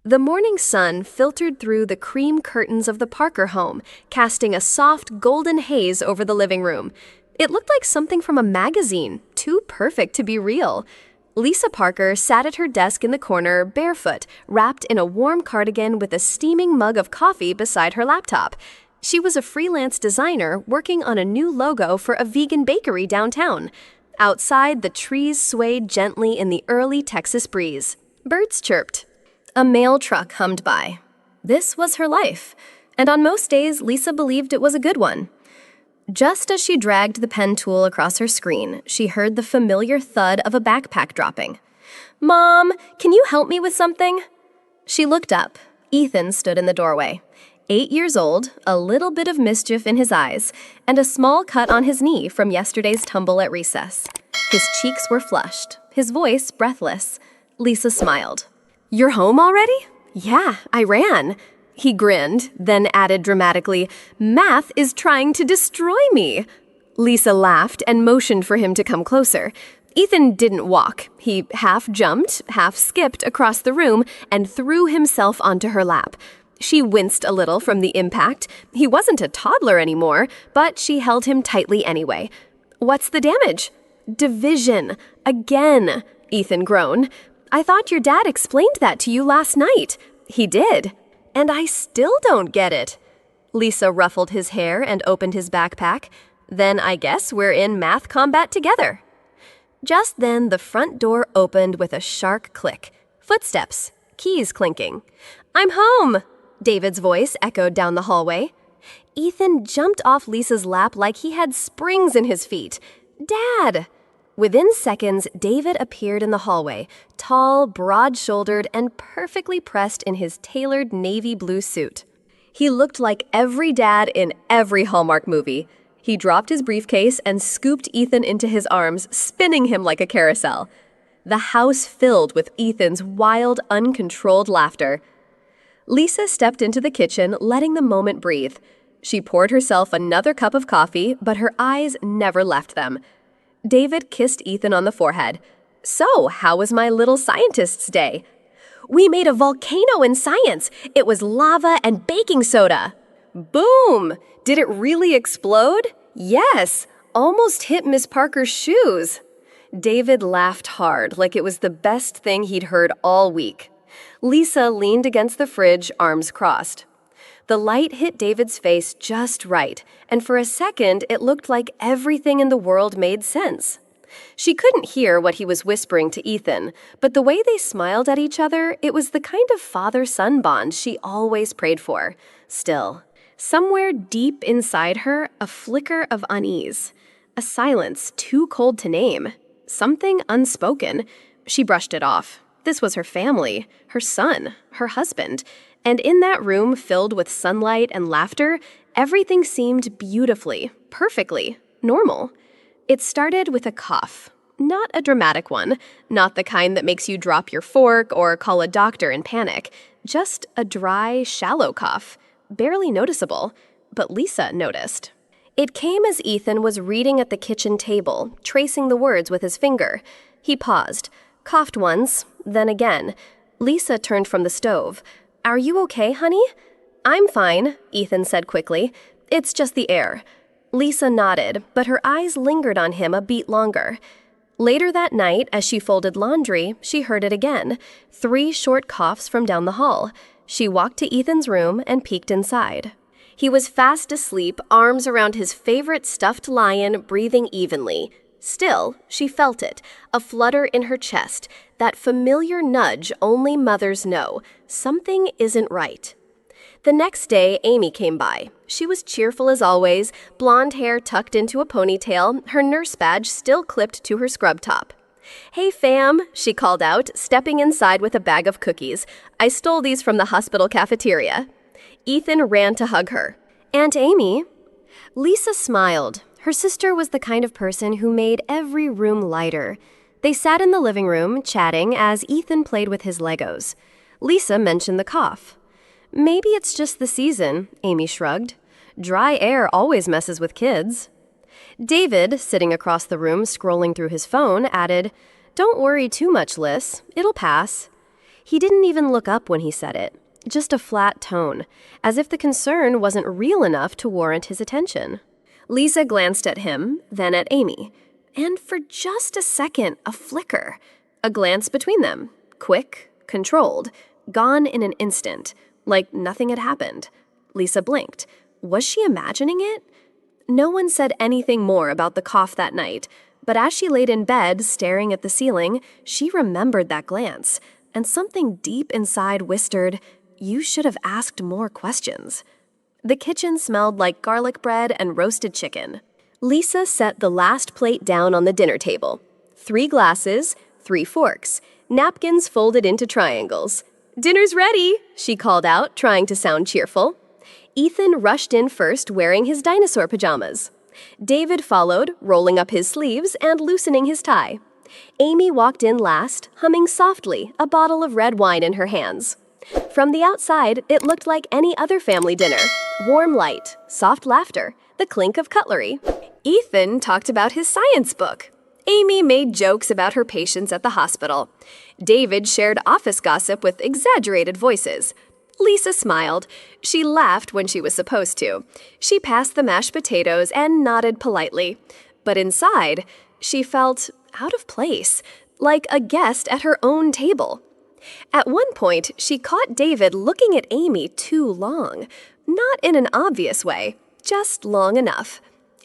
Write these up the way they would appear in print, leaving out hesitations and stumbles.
The morning sun filtered through the cream curtains of the Parker home, casting a soft golden haze over the living room. It looked like something from a magazine, too perfect to be real. Lisa Parker sat at her desk in the corner, barefoot, wrapped in a warm cardigan with a steaming mug of coffee beside her laptop. She was a freelance designer working on a new logo for a vegan bakery downtown. Outside, the trees swayed gently in the early Texas breeze. Birds chirped. A mail truck hummed by. This was her life, and on most days, Lisa believed it was a good one. Just as she dragged the pen tool across her screen, she heard the familiar thud of a backpack dropping. "Mom, can you help me with something?" She looked up. Ethan stood in the doorway. 8 years old, a little bit of mischief in his eyes, and a small cut on his knee from yesterday's tumble at recess. His cheeks were flushed, his voice breathless. Lisa smiled. "You're home already?" "Yeah, I ran." He grinned, then added dramatically, "Math is trying to destroy me." Lisa laughed and motioned for him to come closer. Ethan didn't walk. He half jumped, half skipped across the room and threw himself onto her lap. She winced a little from the impact. He wasn't a toddler anymore, but she held him tightly anyway. "What's the damage?" "Division. Again," Ethan groaned. "I thought your dad explained that to you last night." "He did. And I still don't get it." Lisa ruffled his hair and opened his backpack. "Then I guess we're in math combat together." Just then, the front door opened with a sharp click. Footsteps. Keys clinking. "I'm home!" David's voice echoed down the hallway. Ethan jumped off Lisa's lap like he had springs in his feet. "Dad!" Within seconds, David appeared in the hallway, tall, broad-shouldered, and perfectly pressed in his tailored navy blue suit. He looked like every dad in every Hallmark movie. He dropped his briefcase and scooped Ethan into his arms, spinning him like a carousel. The house filled with Ethan's wild, uncontrolled laughter. Lisa stepped into the kitchen, letting the moment breathe. She poured herself another cup of coffee, but her eyes never left them. David kissed Ethan on the forehead. "So, how was my little scientist's day?" "We made a volcano in science. It was lava and baking soda." "Boom! Did it really explode?" "Yes, almost hit Miss Parker's shoes." David laughed hard, like it was the best thing he'd heard all week. Lisa leaned against the fridge, arms crossed. The light hit David's face just right, and for a second it looked like everything in the world made sense. She couldn't hear what he was whispering to Ethan, but the way they smiled at each other, it was the kind of father-son bond she always prayed for. Still, somewhere deep inside her, a flicker of unease. A silence too cold to name. Something unspoken. She brushed it off. This was her family, her son, her husband. And in that room filled with sunlight and laughter, everything seemed beautifully, perfectly, normal. It started with a cough. Not a dramatic one, not the kind that makes you drop your fork or call a doctor in panic. Just a dry, shallow cough. Barely noticeable, but Lisa noticed. It came as Ethan was reading at the kitchen table, tracing the words with his finger. He paused, coughed once, then again. Lisa turned from the stove. "Are you okay, honey?" "I'm fine," Ethan said quickly. "It's just the air." Lisa nodded, but her eyes lingered on him a beat longer. Later that night, as she folded laundry, she heard it again. 3 short coughs from down the hall. She walked to Ethan's room and peeked inside. He was fast asleep, arms around his favorite stuffed lion, breathing evenly. Still, she felt it, a flutter in her chest, that familiar nudge only mothers know. Something isn't right. The next day, Amy came by. She was cheerful as always, blonde hair tucked into a ponytail, her nurse badge still clipped to her scrub top. "Hey, fam," she called out, stepping inside with a bag of cookies. "I stole these from the hospital cafeteria." Ethan ran to hug her. "Aunt Amy?" Lisa smiled. Her sister was the kind of person who made every room lighter. They sat in the living room, chatting as Ethan played with his Legos. Lisa mentioned the cough. "Maybe it's just the season," Amy shrugged. "Dry air always messes with kids." David, sitting across the room scrolling through his phone, added, "Don't worry too much, Liz. It'll pass." He didn't even look up when he said it, just a flat tone, as if the concern wasn't real enough to warrant his attention. Lisa glanced at him, then at Amy, and for just a second, a flicker. A glance between them, quick, controlled, gone in an instant, like nothing had happened. Lisa blinked. Was she imagining it? No one said anything more about the cough that night, but as she laid in bed, staring at the ceiling, she remembered that glance, and something deep inside whispered, "You should have asked more questions." The kitchen smelled like garlic bread and roasted chicken. Lisa set the last plate down on the dinner table. 3 glasses, 3 forks, napkins folded into triangles. "Dinner's ready," she called out, trying to sound cheerful. Ethan rushed in first, wearing his dinosaur pajamas. David followed, rolling up his sleeves and loosening his tie. Amy walked in last, humming softly, a bottle of red wine in her hands. From the outside, it looked like any other family dinner. Warm light, soft laughter, the clink of cutlery. Ethan talked about his science book. Amy made jokes about her patients at the hospital. David shared office gossip with exaggerated voices. Lisa smiled. She laughed when she was supposed to. She passed the mashed potatoes and nodded politely. But inside, she felt out of place, like a guest at her own table. At one point, she caught David looking at Amy too long. Not in an obvious way, just long enough.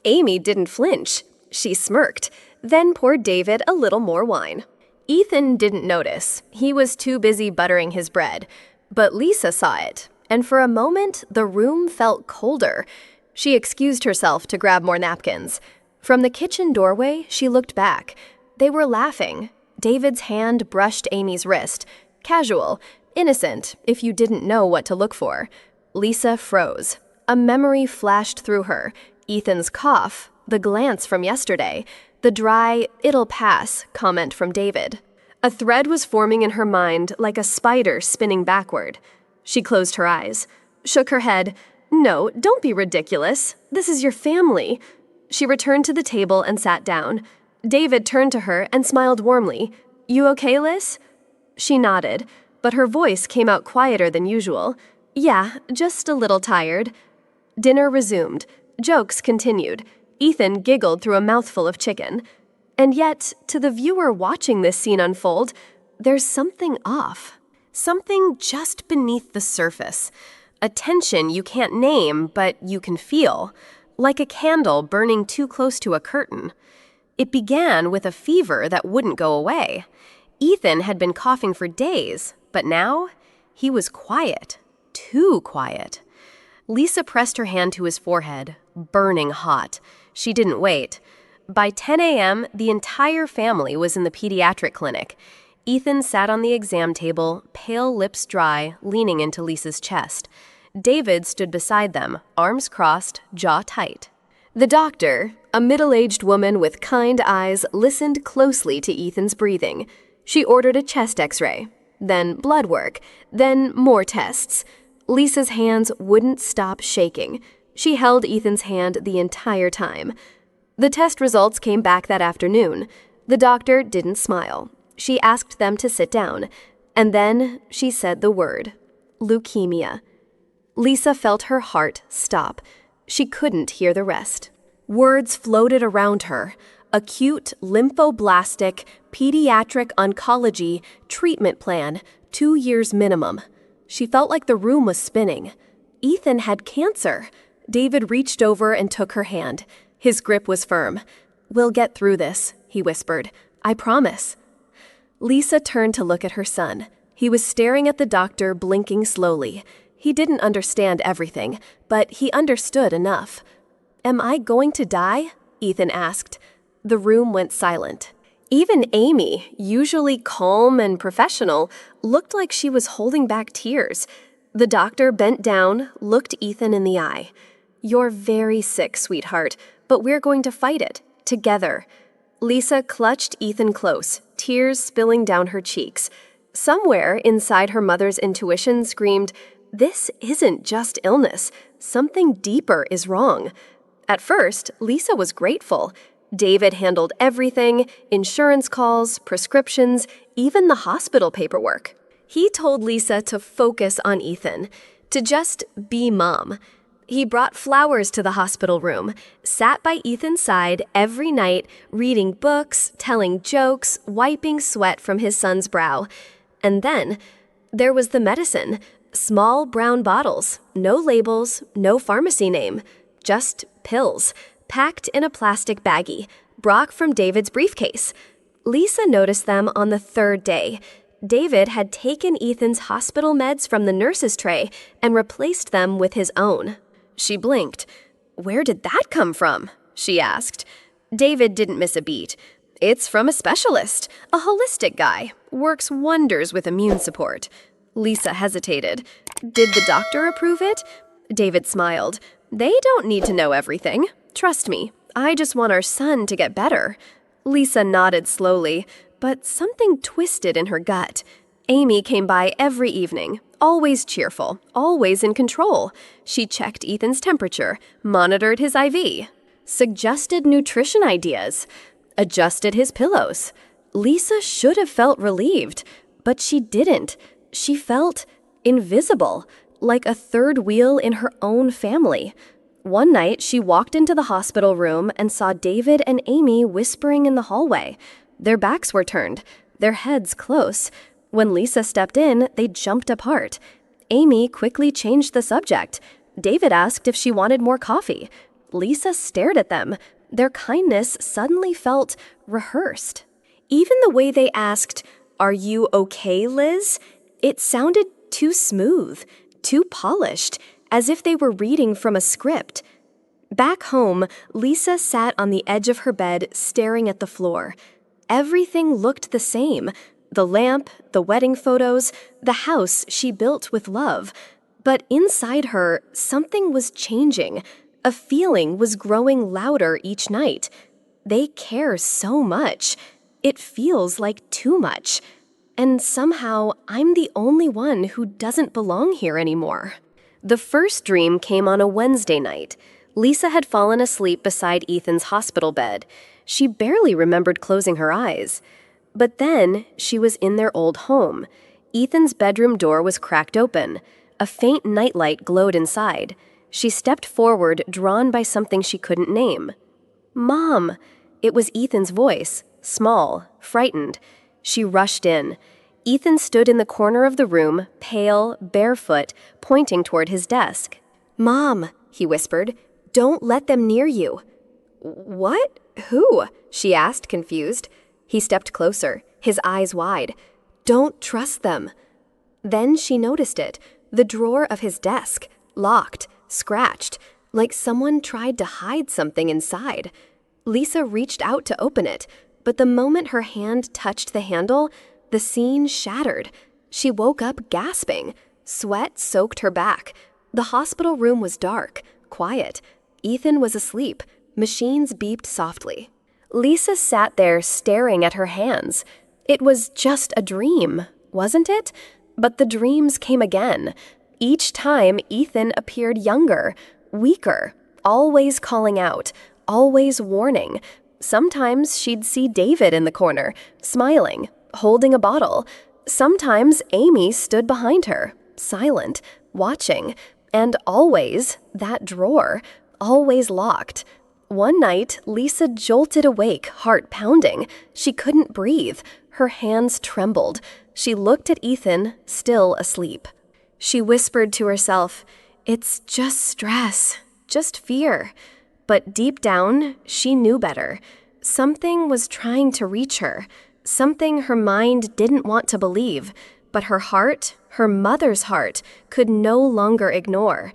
Amy didn't flinch. She smirked, then poured David a little more wine. Ethan didn't notice. He was too busy buttering his bread. But Lisa saw it, and for a moment, the room felt colder. She excused herself to grab more napkins. From the kitchen doorway, she looked back. They were laughing. David's hand brushed Amy's wrist. Casual, innocent, if you didn't know what to look for. Lisa froze. A memory flashed through her. Ethan's cough, the glance from yesterday, the dry, "it'll pass" comment from David. A thread was forming in her mind like a spider spinning backward. She closed her eyes, shook her head. "No, don't be ridiculous. This is your family." She returned to the table and sat down. David turned to her and smiled warmly. "You okay, Liz?" She nodded, but her voice came out quieter than usual. "Yeah, just a little tired." Dinner resumed. Jokes continued. Ethan giggled through a mouthful of chicken. And yet, to the viewer watching this scene unfold, there's something off. Something just beneath the surface. A tension you can't name, but you can feel. Like a candle burning too close to a curtain. It began with a fever that wouldn't go away. Ethan had been coughing for days, but now, he was quiet. Too quiet. Lisa pressed her hand to his forehead, burning hot. She didn't wait. By 10 a.m., the entire family was in the pediatric clinic. Ethan sat on the exam table, pale lips dry, leaning into Lisa's chest. David stood beside them, arms crossed, jaw tight. The doctor, a middle-aged woman with kind eyes, listened closely to Ethan's breathing. She ordered a chest x-ray, then blood work, then more tests. Lisa's hands wouldn't stop shaking. She held Ethan's hand the entire time. The test results came back that afternoon. The doctor didn't smile. She asked them to sit down, and then she said the word, leukemia. Lisa felt her heart stop. She couldn't hear the rest. Words floated around her. Acute lymphoblastic pediatric oncology treatment plan, 2 years minimum. She felt like the room was spinning. Ethan had cancer. David reached over and took her hand. His grip was firm. "We'll get through this," he whispered. "I promise." Lisa turned to look at her son. He was staring at the doctor, blinking slowly. He didn't understand everything, but he understood enough. "Am I going to die?" Ethan asked. The room went silent. Even Amy, usually calm and professional, looked like she was holding back tears. The doctor bent down, looked Ethan in the eye. "You're very sick, sweetheart, but we're going to fight it, together." Lisa clutched Ethan close, tears spilling down her cheeks. Somewhere inside her mother's intuition screamed, "This isn't just illness. Something deeper is wrong." At first, Lisa was grateful. David handled everything, insurance calls, prescriptions, even the hospital paperwork. He told Lisa to focus on Ethan, to just be mom. He brought flowers to the hospital room, sat by Ethan's side every night, reading books, telling jokes, wiping sweat from his son's brow. And then there was the medicine. Small brown bottles, no labels, no pharmacy name, just pills, packed in a plastic baggie, brought from David's briefcase. Lisa noticed them on the third day. David had taken Ethan's hospital meds from the nurse's tray and replaced them with his own. She blinked. "Where did that come from?" she asked. David didn't miss a beat. "It's from a specialist, a holistic guy, works wonders with immune support." Lisa hesitated. "Did the doctor approve it?" David smiled. "They don't need to know everything. Trust me, I just want our son to get better." Lisa nodded slowly, but something twisted in her gut. Amy came by every evening, always cheerful, always in control. She checked Ethan's temperature, monitored his IV, suggested nutrition ideas, adjusted his pillows. Lisa should have felt relieved, but she didn't. She felt invisible, like a third wheel in her own family. One night, she walked into the hospital room and saw David and Amy whispering in the hallway. Their backs were turned, their heads close. When Lisa stepped in, they jumped apart. Amy quickly changed the subject. David asked if she wanted more coffee. Lisa stared at them. Their kindness suddenly felt rehearsed. Even the way they asked, "Are you okay, Liz?" It sounded too smooth, too polished, as if they were reading from a script. Back home, Lisa sat on the edge of her bed, staring at the floor. Everything looked the same. The lamp, the wedding photos, the house she built with love. But inside her, something was changing. A feeling was growing louder each night. They care so much. It feels like too much. And somehow, I'm the only one who doesn't belong here anymore. The first dream came on a Wednesday night. Lisa had fallen asleep beside Ethan's hospital bed. She barely remembered closing her eyes. But then, she was in their old home. Ethan's bedroom door was cracked open. A faint nightlight glowed inside. She stepped forward, drawn by something she couldn't name. "Mom!" It was Ethan's voice, small, frightened. She rushed in. Ethan stood in the corner of the room, pale, barefoot, pointing toward his desk. "Mom," he whispered, "don't let them near you." "What? Who?" she asked, confused. He stepped closer, his eyes wide. "Don't trust them." Then she noticed it, the drawer of his desk, locked, scratched, like someone tried to hide something inside. Lisa reached out to open it, but the moment her hand touched the handle, the scene shattered. She woke up gasping. Sweat soaked her back. The hospital room was dark, quiet. Ethan was asleep. Machines beeped softly. Lisa sat there staring at her hands. It was just a dream, wasn't it? But the dreams came again. Each time, Ethan appeared younger, weaker, always calling out, always warning. Sometimes she'd see David in the corner, smiling, holding a bottle. Sometimes Amy stood behind her, silent, watching. And always, that drawer, always locked. One night, Lisa jolted awake, heart pounding. She couldn't breathe. Her hands trembled. She looked at Ethan, still asleep. She whispered to herself, "It's just stress, just fear." But deep down, she knew better. Something was trying to reach her, something her mind didn't want to believe, but her heart, her mother's heart, could no longer ignore.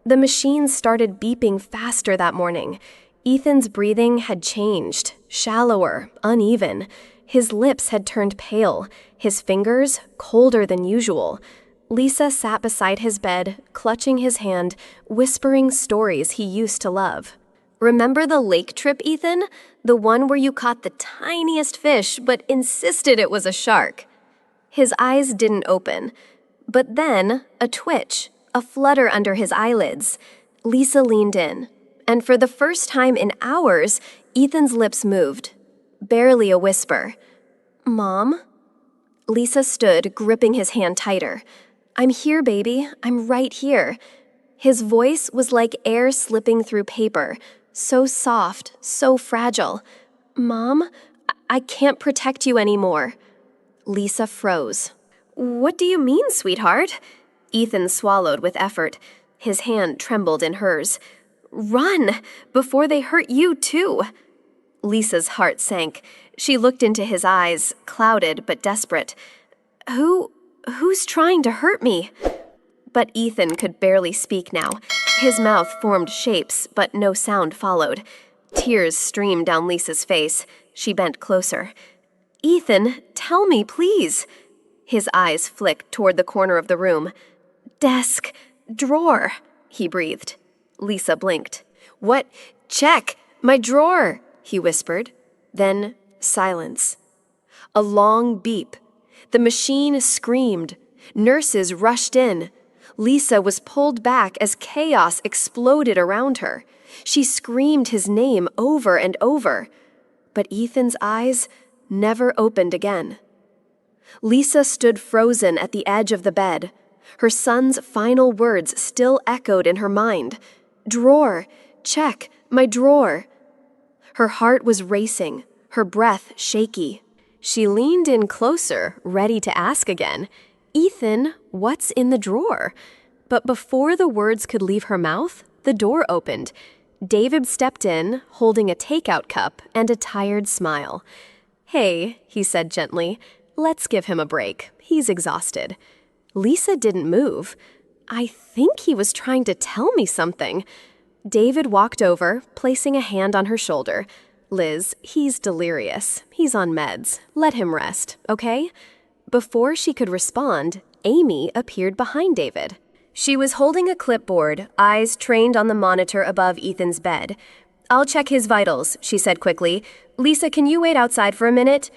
The machines started beeping faster that morning. Ethan's breathing had changed, shallower, uneven. His lips had turned pale, his fingers colder than usual. Lisa sat beside his bed, clutching his hand, whispering stories he used to love. "Remember the lake trip, Ethan? The one where you caught the tiniest fish but insisted it was a shark?" His eyes didn't open. But then, a twitch, a flutter under his eyelids. Lisa leaned in. And for the first time in hours, Ethan's lips moved. Barely a whisper. "Mom?" Lisa stood, gripping his hand tighter. "I'm here, baby. I'm right here." His voice was like air slipping through paper, so soft, so fragile. "Mom, I can't protect you anymore." Lisa froze. "What do you mean, sweetheart?" Ethan swallowed with effort. His hand trembled in hers. "Run, before they hurt you too." Lisa's heart sank. She looked into his eyes, clouded but desperate. Who's trying to hurt me?" But Ethan could barely speak now. His mouth formed shapes, but no sound followed. Tears streamed down Lisa's face. She bent closer. "Ethan, tell me, please." His eyes flicked toward the corner of the room. "Desk, drawer," he breathed. Lisa blinked. "What? Check! My drawer!" he whispered. Then silence. A long beep. The machine screamed. Nurses rushed in. Lisa was pulled back as chaos exploded around her. She screamed his name over and over. But Ethan's eyes never opened again. Lisa stood frozen at the edge of the bed. Her son's final words still echoed in her mind. "Drawer, check, my drawer." Her heart was racing, her breath shaky. She leaned in closer, ready to ask again, "Ethan, what's in the drawer?" But before the words could leave her mouth, the door opened. David stepped in, holding a takeout cup and a tired smile. "Hey," he said gently, "let's give him a break. He's exhausted." Lisa didn't move. "I think he was trying to tell me something." David walked over, placing a hand on her shoulder. "Liz, he's delirious. He's on meds. Let him rest, okay?" Before she could respond, Amy appeared behind David. She was holding a clipboard, eyes trained on the monitor above Ethan's bed. "I'll check his vitals," she said quickly. "Lisa, can you wait outside for a minute?"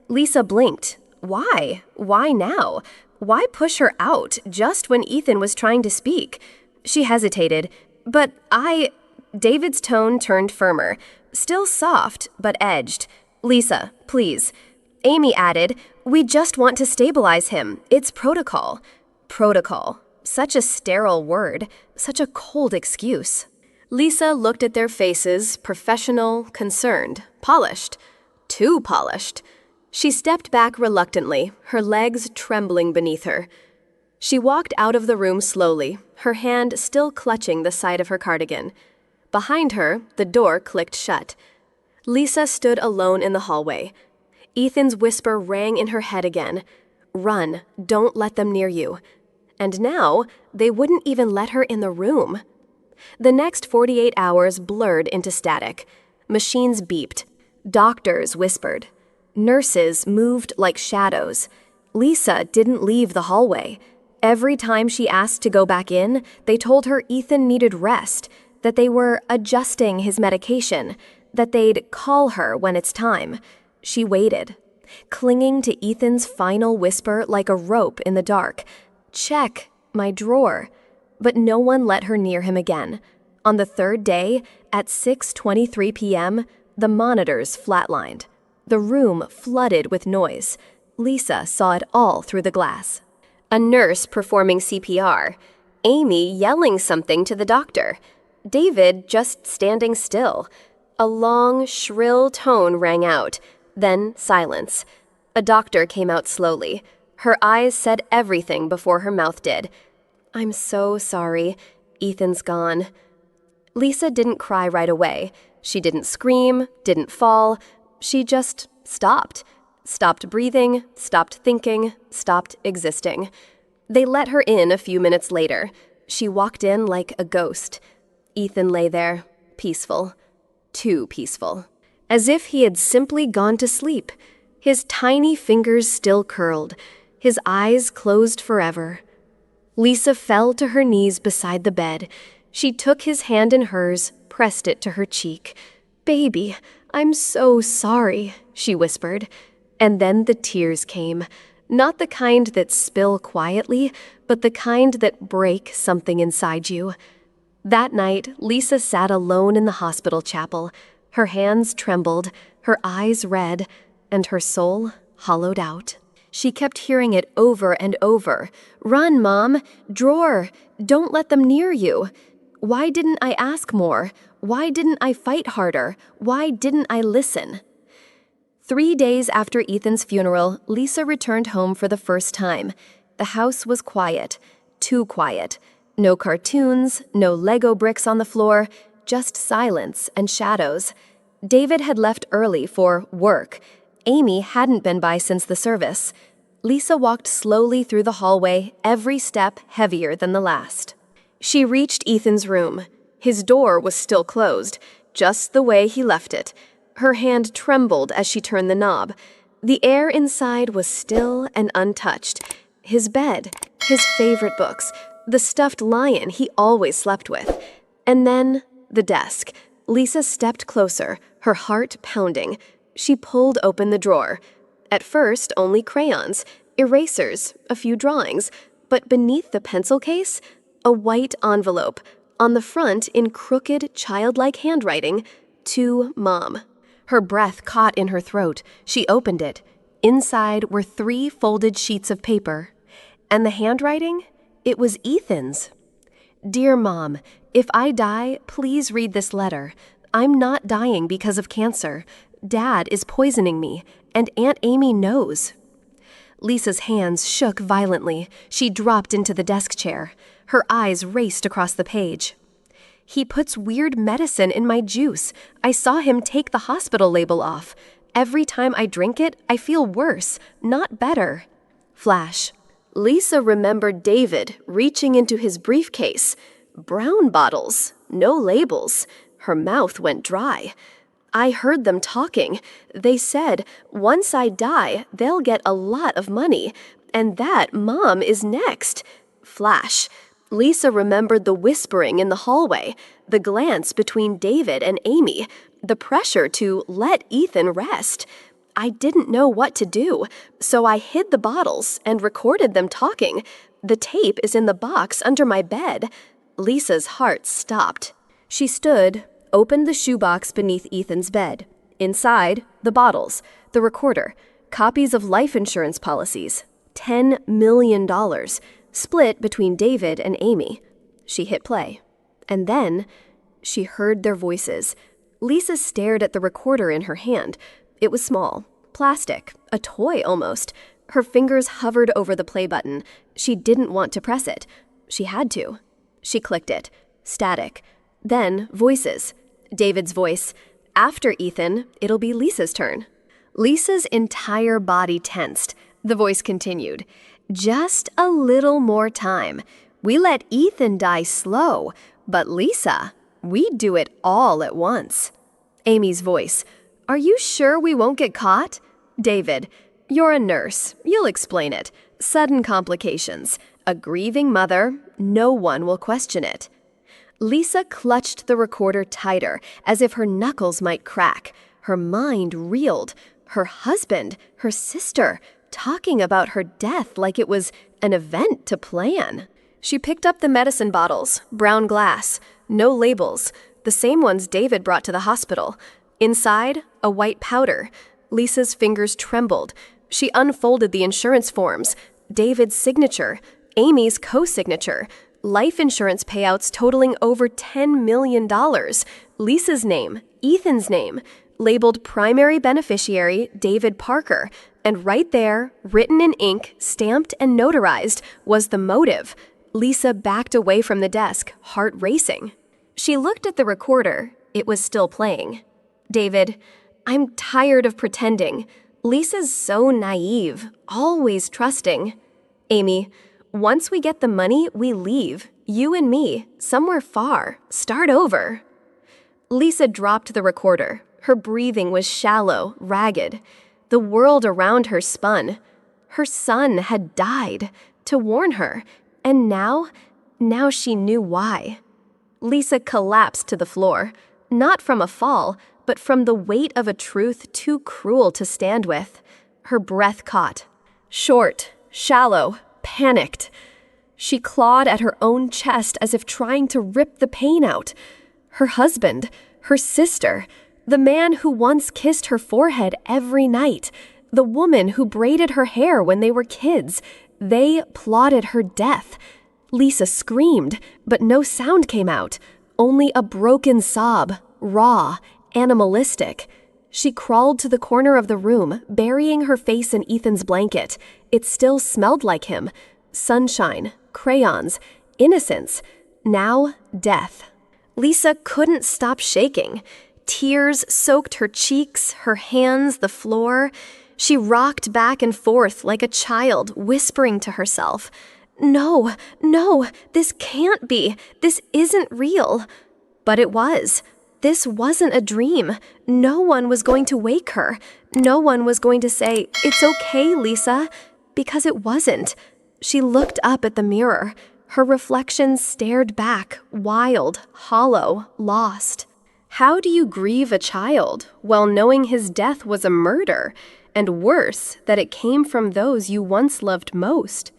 Lisa blinked. Why? Why now? Why push her out just when Ethan was trying to speak? She hesitated. "But David's tone turned firmer, still soft, but edged. "Lisa, please." Amy added, "We just want to stabilize him. It's protocol." Protocol. Such a sterile word. Such a cold excuse. Lisa looked at their faces, professional, concerned, polished. Too polished. She stepped back reluctantly, her legs trembling beneath her. She walked out of the room slowly, her hand still clutching the side of her cardigan. Behind her, the door clicked shut. Lisa stood alone in the hallway. Ethan's whisper rang in her head again. "Run, don't let them near you." And now, they wouldn't even let her in the room. The next 48 hours blurred into static. Machines beeped. Doctors whispered. Nurses moved like shadows. Lisa didn't leave the hallway. Every time she asked to go back in, they told her Ethan needed rest, that they were adjusting his medication, that they'd call her when it's time. She waited, clinging to Ethan's final whisper like a rope in the dark. "Check, my drawer." But no one let her near him again. On the third day, at 6:23 p.m., the monitors flatlined. The room flooded with noise. Lisa saw it all through the glass. A nurse performing CPR. Amy yelling something to the doctor. David just standing still. A long, shrill tone rang out. Then silence. A doctor came out slowly. Her eyes said everything before her mouth did. "I'm so sorry. Ethan's gone." Lisa didn't cry right away. She didn't scream, didn't fall. She just stopped. Stopped breathing, stopped thinking, stopped existing. They let her in a few minutes later. She walked in like a ghost. Ethan lay there, peaceful. Too peaceful. As if he had simply gone to sleep. His tiny fingers still curled. His eyes closed forever. Lisa fell to her knees beside the bed. She took his hand in hers, pressed it to her cheek. "Baby, I'm so sorry," she whispered. And then the tears came. Not the kind that spill quietly, but the kind that break something inside you. That night, Lisa sat alone in the hospital chapel. Her hands trembled, her eyes red, and her soul hollowed out. She kept hearing it over and over. "Run, Mom! Drawer! Don't let them near you! Why didn't I ask more? Why didn't I fight harder? Why didn't I listen?" 3 days after Ethan's funeral, Lisa returned home for the first time. The house was quiet. Too quiet. No cartoons, no Lego bricks on the floor, just silence and shadows. David had left early for work. Amy hadn't been by since the service. Lisa walked slowly through the hallway, every step heavier than the last. She reached Ethan's room. His door was still closed, just the way he left it. Her hand trembled as she turned the knob. The air inside was still and untouched. His bed, his favorite books, the stuffed lion he always slept with. And then the desk. Lisa stepped closer, her heart pounding. She pulled open the drawer. At first, only crayons, erasers, a few drawings, but beneath the pencil case, a white envelope. On the front, in crooked, childlike handwriting, "To Mom." Her breath caught in her throat. She opened it. Inside were 3 folded sheets of paper. And the handwriting? It was Ethan's. "Dear Mom, if I die, please read this letter. I'm not dying because of cancer. Dad is poisoning me, and Aunt Amy knows." Lisa's hands shook violently. She dropped into the desk chair. Her eyes raced across the page. "He puts weird medicine in my juice. I saw him take the hospital label off. Every time I drink it, I feel worse, not better." Flash. Lisa remembered David reaching into his briefcase. Brown bottles, no labels. Her mouth went dry. "I heard them talking. They said, once I die, they'll get a lot of money, and that Mom is next." Flash. Lisa remembered the whispering in the hallway, the glance between David and Amy, the pressure to let Ethan rest. "I didn't know what to do, so I hid the bottles and recorded them talking. The tape is in the box under my bed." Lisa's heart stopped. She stood, opened the shoebox beneath Ethan's bed. Inside, the bottles, the recorder, copies of life insurance policies, $10 million, split between David and Amy. She hit play. And then she heard their voices. Lisa stared at the recorder in her hand. It was small, plastic, a toy almost. Her fingers hovered over the play button. She didn't want to press it. She had to. She clicked it. Static. Then voices. David's voice. "After Ethan, it'll be Lisa's turn." Lisa's entire body tensed. The voice continued. "Just a little more time. We let Ethan die slow, but Lisa, we do it all at once." Amy's voice. "Are you sure we won't get caught?" David. "You're a nurse. You'll explain it. Sudden complications. A grieving mother. No one will question it." Lisa clutched the recorder tighter, as if her knuckles might crack. Her mind reeled. Her husband, her sister, talking about her death like it was an event to plan. She picked up the medicine bottles, brown glass, no labels, the same ones David brought to the hospital. Inside, a white powder. Lisa's fingers trembled. She unfolded the insurance forms. David's signature, Amy's co-signature, life insurance payouts totaling over $10 million, Lisa's name, Ethan's name, labeled primary beneficiary David Parker, and right there, written in ink, stamped and notarized, was the motive. Lisa backed away from the desk, heart racing. She looked at the recorder. It was still playing. David, "I'm tired of pretending. Lisa's so naive, always trusting." Amy, "Once we get the money, we leave. You and me, somewhere far. Start over." Lisa dropped the recorder. Her breathing was shallow, ragged. The world around her spun. Her son had died to warn her, and now she knew why. Lisa collapsed to the floor, not from a fall, but from the weight of a truth too cruel to stand with. Her breath caught. Short, shallow, panicked. She clawed at her own chest as if trying to rip the pain out. Her husband, her sister, the man who once kissed her forehead every night, The woman who braided her hair when they were kids. They plotted her death. Lisa screamed, but no sound came out. Only a broken sob, raw, animalistic. She crawled to the corner of the room, burying her face in Ethan's blanket. It still smelled like him. Sunshine, crayons, innocence. Now, death. Lisa couldn't stop shaking. Tears soaked her cheeks, her hands, the floor. She rocked back and forth like a child, whispering to herself, "No, no, this can't be. This isn't real." But it was. This wasn't a dream. No one was going to wake her. No one was going to say, "It's okay, Lisa," because it wasn't. She looked up at the mirror. Her reflection stared back, wild, hollow, lost. How do you grieve a child while knowing his death was a murder, and worse, that it came from those you once loved most?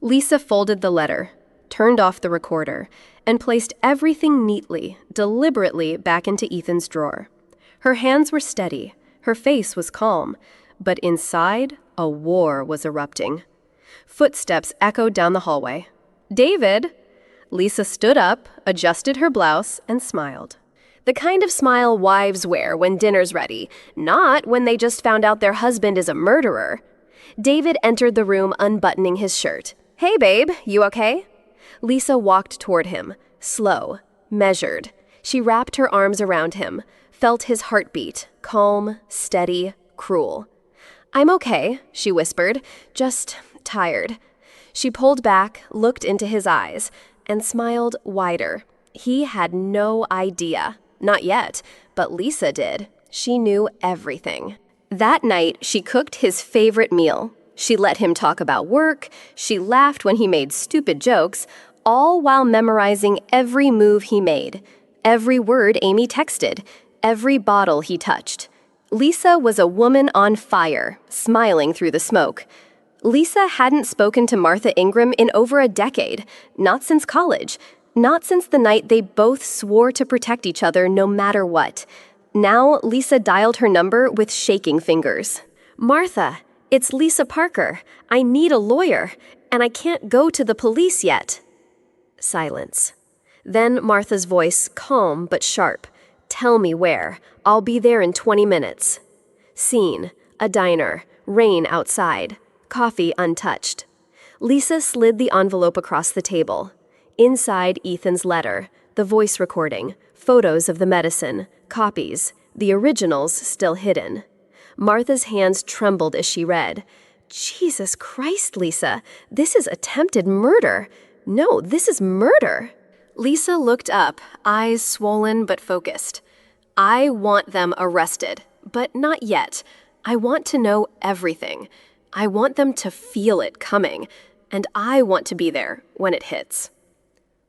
Lisa folded the letter, turned off the recorder, and placed everything neatly, deliberately back into Ethan's drawer. Her hands were steady, her face was calm, but inside, a war was erupting. Footsteps echoed down the hallway. "David!" Lisa stood up, adjusted her blouse, and smiled. The kind of smile wives wear when dinner's ready, not when they just found out their husband is a murderer. David entered the room unbuttoning his shirt. "Hey, babe, you okay?" Lisa walked toward him, slow, measured. She wrapped her arms around him, felt his heartbeat, calm, steady, cruel. "I'm okay," she whispered, "just tired." She pulled back, looked into his eyes, and smiled wider. He had no idea. Not yet, but Lisa did. She knew everything. That night, she cooked his favorite meal. She let him talk about work. She laughed when he made stupid jokes, all while memorizing every move he made, every word Amy texted, every bottle he touched. Lisa was a woman on fire, smiling through the smoke. Lisa hadn't spoken to Martha Ingram in over a decade, not since college, not since the night they both swore to protect each other no matter what. Now, Lisa dialed her number with shaking fingers. "Martha, it's Lisa Parker. I need a lawyer, and I can't go to the police yet." Silence. Then Martha's voice, calm but sharp. "Tell me where. I'll be there in 20 minutes. Scene, a diner, rain outside, coffee untouched. Lisa slid the envelope across the table. Inside Ethan's letter, the voice recording, photos of the medicine, copies, the originals still hidden. Martha's hands trembled as she read. "Jesus Christ, Lisa, this is attempted murder. No, this is murder." Lisa looked up, eyes swollen but focused. "I want them arrested, but not yet. I want to know everything. I want them to feel it coming, and I want to be there when it hits."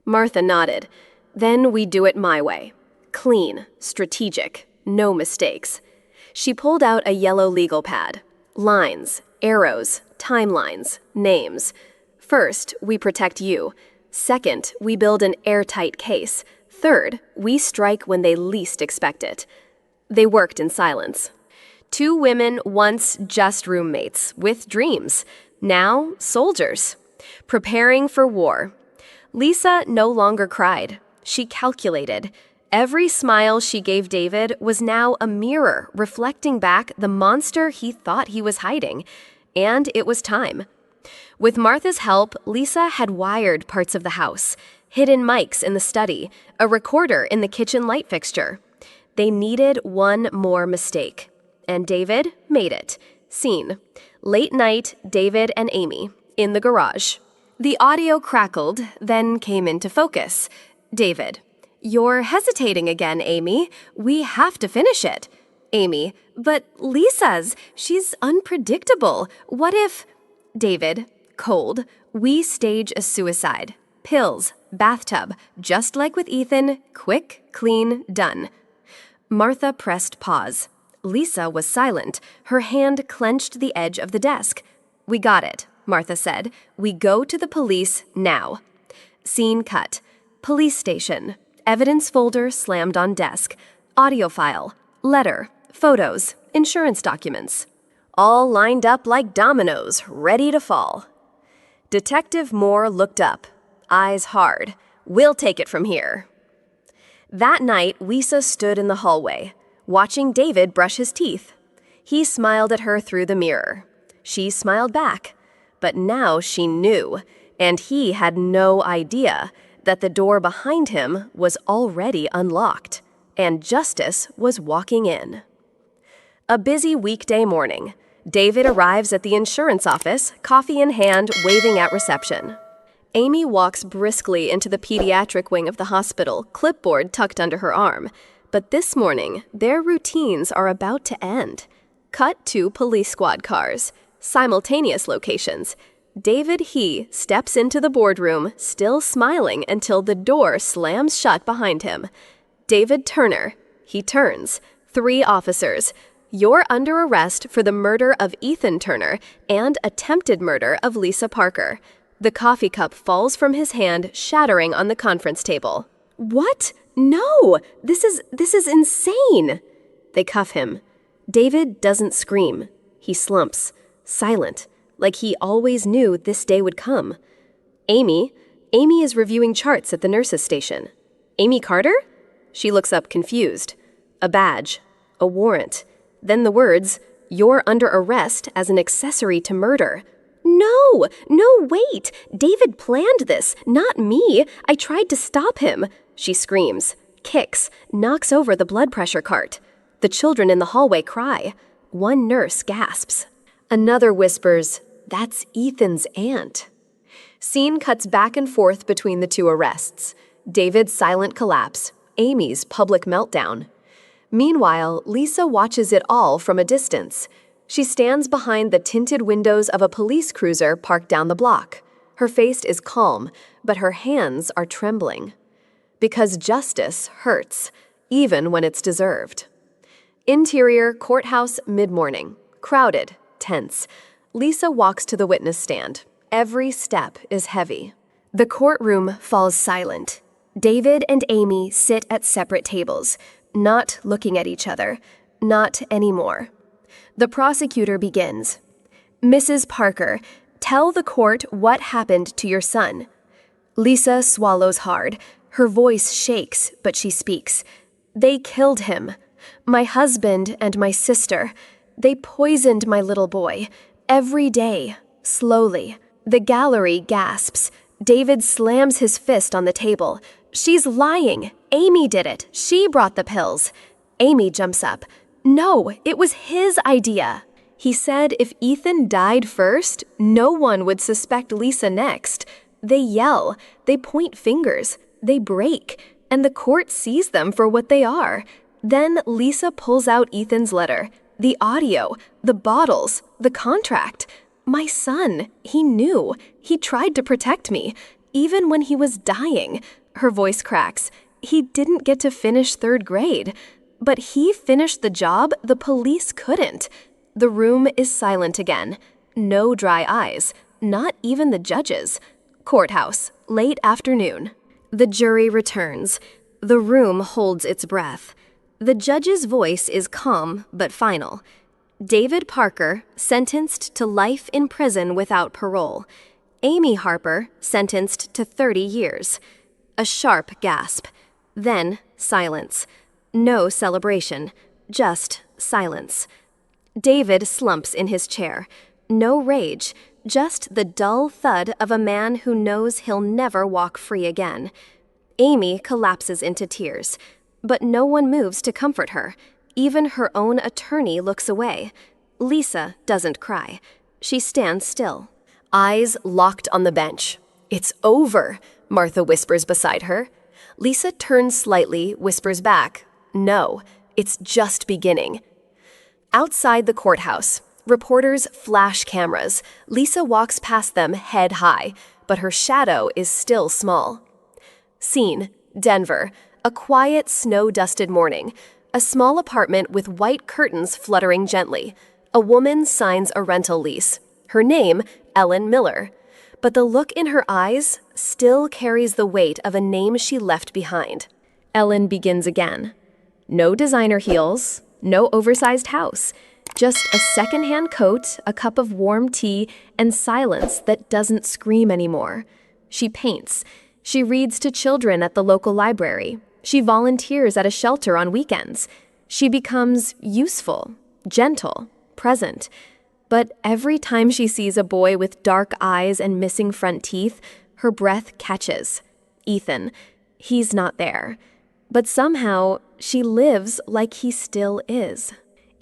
Martha nodded. "Then we do it my way. Clean, strategic, no mistakes." She pulled out a yellow legal pad. Lines, arrows, timelines, names. "First, we protect you. Second, we build an airtight case. Third, we strike when they least expect it." They worked in silence. Two women once just roommates, with dreams. Now, soldiers. Preparing for war. Lisa no longer cried. She calculated. Every smile she gave David was now a mirror reflecting back the monster he thought he was hiding. And it was time. With Martha's help, Lisa had wired parts of the house, hidden mics in the study, a recorder in the kitchen light fixture. They needed one more mistake. And David made it. Scene. Late night, David and Amy, in the garage. The audio crackled, then came into focus. David. "You're hesitating again, Amy. We have to finish it." Amy. "But Lisa's, she's unpredictable. What if—" David. Cold. "We stage a suicide. Pills, bathtub, just like with Ethan, quick, clean, done." Martha pressed pause. Lisa was silent. Her hand clenched the edge of the desk. "We got it," Martha said. "We go to the police now." Scene cut. Police station. Evidence folder slammed on desk. Audio file. Letter. Photos. Insurance documents. all lined up like dominoes, ready to fall. Detective Moore looked up, eyes hard. "We'll take it from here." That night, Lisa stood in the hallway, watching David brush his teeth. He smiled at her through the mirror. She smiled back. But now she knew, and he had no idea, that the door behind him was already unlocked, and Justice was walking in. A busy weekday morning. David arrives at the insurance office, coffee in hand, waving at reception. Amy walks briskly into the pediatric wing of the hospital, clipboard tucked under her arm. But this morning, their routines are about to end. Cut to police squad cars. Simultaneous locations. David He steps into the boardroom, still smiling until the door slams shut behind him. David Turner. He turns. 3 officers. "You're under arrest for the murder of Ethan Turner and attempted murder of Lisa Parker." The coffee cup falls from his hand, shattering on the conference table. "What? No! This is insane!" They cuff him. David doesn't scream. He slumps, silent, like he always knew this day would come. Amy is reviewing charts at the nurse's station. "Amy Carter?" She looks up confused. A badge. A warrant. Then the words, "You're under arrest as an accessory to murder." No, wait! David planned this, not me. I tried to stop him. She screams, kicks, knocks over the blood pressure cart. The children in the hallway cry. One nurse gasps. Another whispers, "That's Ethan's aunt." Scene cuts back and forth between the 2 arrests. David's silent collapse, Amy's public meltdown. Meanwhile, Lisa watches it all from a distance. She stands behind the tinted windows of a police cruiser parked down the block. Her face is calm, but her hands are trembling. Because justice hurts, even when it's deserved. Interior courthouse mid-morning. Crowded, tense. Lisa walks to the witness stand. Every step is heavy. The courtroom falls silent. David and Amy sit at separate tables, not looking at each other. Not anymore. The prosecutor begins. "Mrs. Parker, tell the court what happened to your son." Lisa swallows hard. Her voice shakes, but she speaks. "They killed him. My husband and my sister. They poisoned my little boy. Every day. Slowly." The gallery gasps. David slams his fist on the table. "She's lying. Amy did it. She brought the pills." Amy jumps up. "No, it was his idea. He said if Ethan died first, no one would suspect Lisa next." They yell. They point fingers. They break. And the court sees them for what they are. Then Lisa pulls out Ethan's letter. The audio. The bottles. The contract. "My son. He knew. He tried to protect me. Even when he was dying." Her voice cracks. "He didn't get to finish 3rd grade. But he finished the job the police couldn't." The room is silent again. No dry eyes. Not even the judges. Courthouse. Late afternoon. The jury returns. The room holds its breath. The judge's voice is calm but final. David Parker, sentenced to life in prison without parole. Amy Harper, sentenced to 30 years. A sharp gasp. Then silence. No celebration. Just silence. David slumps in his chair. No rage. Just the dull thud of a man who knows he'll never walk free again. Amy collapses into tears. But no one moves to comfort her. Even her own attorney looks away. Lisa doesn't cry. She stands still. Eyes locked on the bench. "It's over," Martha whispers beside her. Lisa turns slightly, whispers back, "No, it's just beginning." Outside the courthouse, reporters flash cameras. Lisa walks past them head high, but her shadow is still small. Scene, Denver. A quiet, snow-dusted morning. A small apartment with white curtains fluttering gently. A woman signs a rental lease. Her name, Ellen Miller. But the look in her eyes still carries the weight of a name she left behind. Ellen begins again. No designer heels, no oversized house. Just a secondhand coat, a cup of warm tea, and silence that doesn't scream anymore. She paints. She reads to children at the local library. She volunteers at a shelter on weekends. She becomes useful, gentle, present. But every time she sees a boy with dark eyes and missing front teeth, her breath catches. Ethan. He's not there. But somehow, she lives like he still is.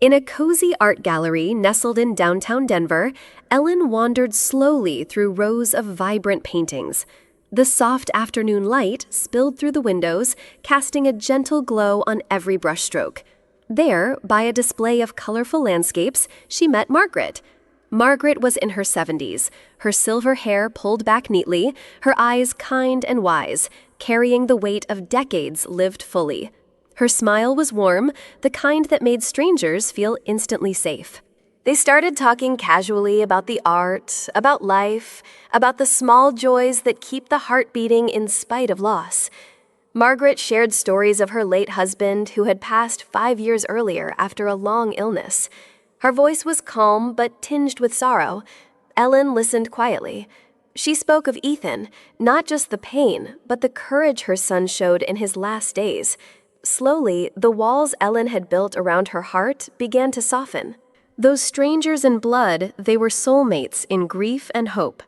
In a cozy art gallery nestled in downtown Denver, Ellen wandered slowly through rows of vibrant paintings. The soft afternoon light spilled through the windows, casting a gentle glow on every brushstroke. There, by a display of colorful landscapes, she met Margaret. Margaret was in her 70s, her silver hair pulled back neatly, her eyes kind and wise, carrying the weight of decades lived fully. Her smile was warm, the kind that made strangers feel instantly safe. They started talking casually about the art, about life, about the small joys that keep the heart beating in spite of loss. Margaret shared stories of her late husband who had passed 5 years earlier after a long illness. Her voice was calm but tinged with sorrow. Ellen listened quietly. She spoke of Ethan, not just the pain, but the courage her son showed in his last days. Slowly, the walls Ellen had built around her heart began to soften. Those strangers in blood, they were soulmates in grief and hope.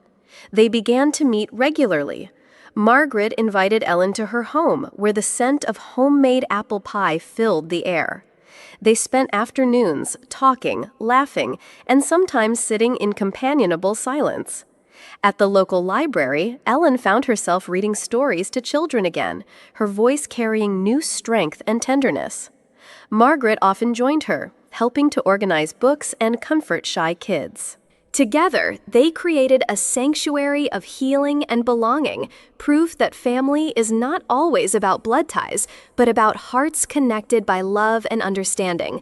They began to meet regularly. Margaret invited Ellen to her home, where the scent of homemade apple pie filled the air. They spent afternoons talking, laughing, and sometimes sitting in companionable silence. At the local library, Ellen found herself reading stories to children again, her voice carrying new strength and tenderness. Margaret often joined her, helping to organize books and comfort shy kids. Together, they created a sanctuary of healing and belonging, proof that family is not always about blood ties, but about hearts connected by love and understanding.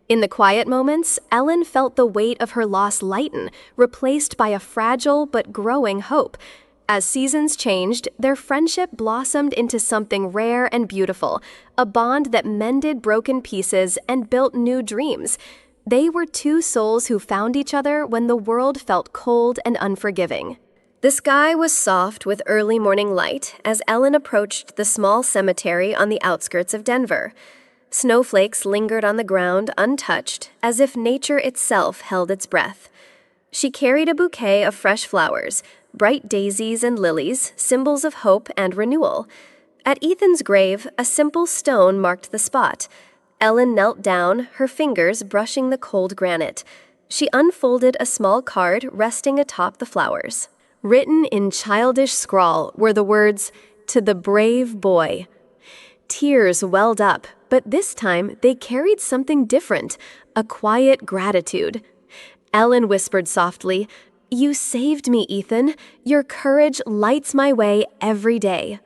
In the quiet moments, Ellen felt the weight of her loss lighten, replaced by a fragile but growing hope. As seasons changed, their friendship blossomed into something rare and beautiful, a bond that mended broken pieces and built new dreams. They were two souls who found each other when the world felt cold and unforgiving. The sky was soft with early morning light as Ellen approached the small cemetery on the outskirts of Denver. Snowflakes lingered on the ground untouched, as if nature itself held its breath. She carried a bouquet of fresh flowers, bright daisies and lilies, symbols of hope and renewal. At Ethan's grave, a simple stone marked the spot. Ellen knelt down, her fingers brushing the cold granite. She unfolded a small card resting atop the flowers. Written in childish scrawl were the words, "To the brave boy." Tears welled up, but this time they carried something different, a quiet gratitude. Ellen whispered softly, "You saved me, Ethan. Your courage lights my way every day."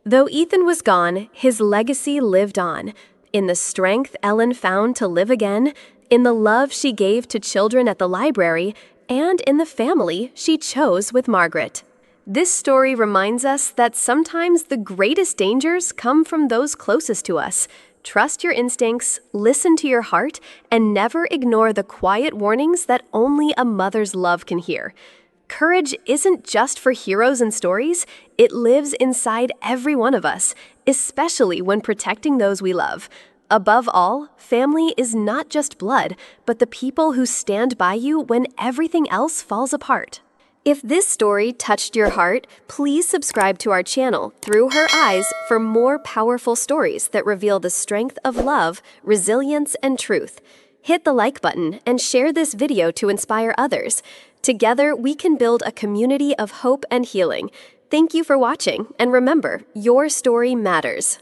Though Ethan was gone, his legacy lived on. In the strength Ellen found to live again, in the love she gave to children at the library, and in the family she chose with Margaret. This story reminds us that sometimes the greatest dangers come from those closest to us. Trust your instincts, listen to your heart, and never ignore the quiet warnings that only a mother's love can hear. Courage isn't just for heroes and stories, it lives inside every one of us, especially when protecting those we love. Above all, family is not just blood, but the people who stand by you when everything else falls apart. If this story touched your heart, please subscribe to our channel Through Her Eyes for more powerful stories that reveal the strength of love, resilience, and truth. Hit the like button and share this video to inspire others. Together, we can build a community of hope and healing. Thank you for watching, and remember, your story matters.